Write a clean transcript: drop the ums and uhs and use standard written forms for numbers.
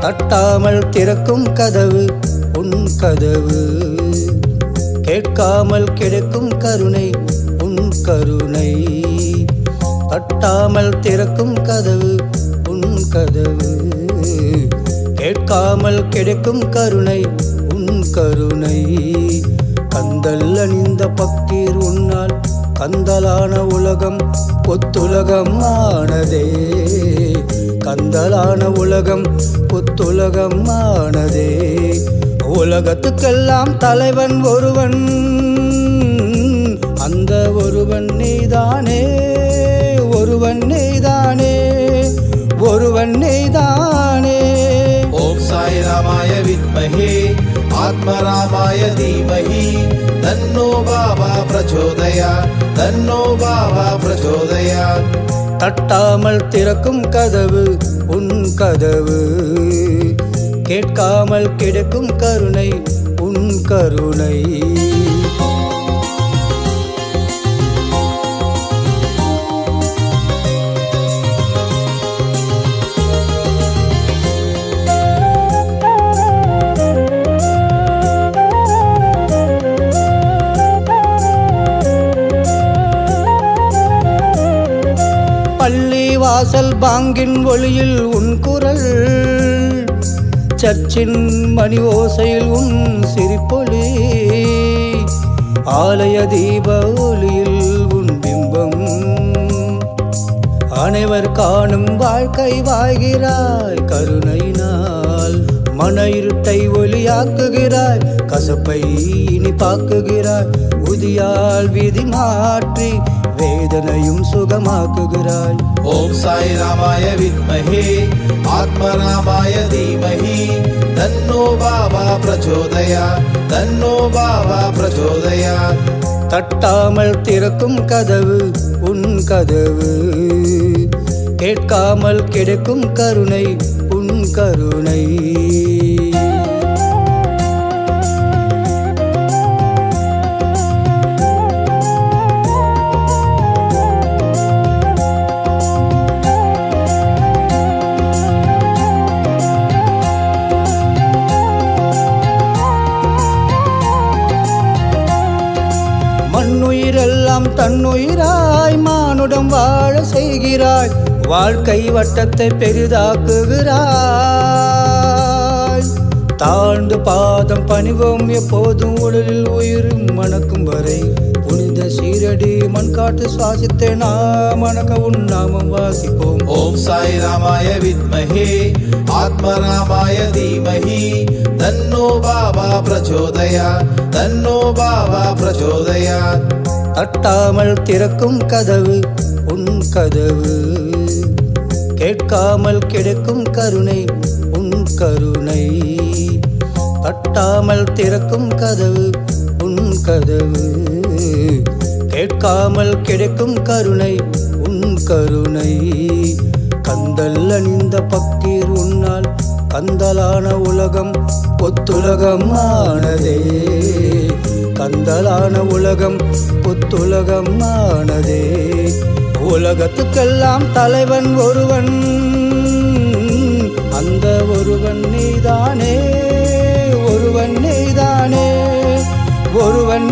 தட்டாமல் திறக்கும் கதவு உன் கதவு, கேட்காமல் கிடைக்கும் கருணை உன் கருணை. தட்டாமல் திறக்கும் கதவு உன் கதவு, கேட்காமல் கிடைக்கும் கருணை உன் கருணை. கந்தல் அணிந்த பக்கீர் உன்னால் கந்தலான உலகம் புத்துலகம் ஆனதே. கந்தலான உலகம் புத்துலகம் ஆனதே. உலகத்துக்கெல்லாம் தலைவன் ஒருவன், அந்த ஒருவன் நீதானே. ஒருவன் நீதானே, ஒருவன் நீதானே. ஓம் சாய் ராமாய வித்மஹே ஆத்மராமாய தீமஹி தன்னோ பாபா பிரச்சோதயாத், தன்னோ பாபா பிரச்சோதயாத். தட்டாமல் திறக்கும் கதவு உன் கதவு, கேட்காமல் கிடைக்கும் கருணை உன் கருணை. பள்ளி வாசல் பாங்கின் ஒளியில் உன் குரல், சர்ச்சின் மணி ஓசையில் உன் சிரிப்பொலி, ஆலய தீப ஒளியில் உன் பிம்பம். அனைவர் காணும் வாழ்க்கை வாழ்கிறாய் கருணையினால். மன இருட்டை ஒளியாக்குகிறாய், கசப்பை இனிப்பாக்குகிறாய். உதியால் விதி மாற்றி வேதனையும் சுகமாக்குகிறாய். ஓம் சாய் ராமாய வித்மஹே ஆத்மராமாய தீமஹி தன்னோ பாபா பிரச்சோதயாத், தன்னோ பாபா பிரச்சோதயாத். தட்டாமல் திறக்கும் கதவு உன் கதவு, கேட்காமல் கிடைக்கும் கருணை உன் கருணை. மண்ணுயிரெல்லாம் தன்னுயிராய் மானுடம் வாழ செய்கிறாய். வாழ்க்கை வட்டத்தை பெரிதாக்குகிறாய். தாழ்ந்து பாதம் பணிவோம் எப்போதும், உடலில் உயிரும் மணக்கும் வரை. புனித சீரடி மண் காட்டு சுவாசித்தே நாம் மணக்க உன் நாமம் வாசிப்போம். ஓம் சாய் ராமாய வித்மஹே ஆத்மராமாய தீமஹி தன்னோ பாபா பிரச்சோதயாத், தன்னோ பாபா பிரச்சோதயாத். தட்டாமல் திறக்கும் கதவு உன் கதவு, கேட்காமல் கிடைக்கும் கருணை உன் கருணை. தட்டாமல் திறக்கும் கதவு உன் கதவு, கேட்காமல் கிடைக்கும் கருணை உன் கருணை. கந்தல் அணிந்த பக்கீர் உன்னால் கந்தலான உலகம் புத்துலகம் ஆனதே. கந்தலான உலகம் புத்துலகம் ஆனதே. உலகத்துக்கெல்லாம் தலைவன் ஒருவன், அந்த ஒருவன் நீதானே. ஒருவன் நீதானே, ஒருவன்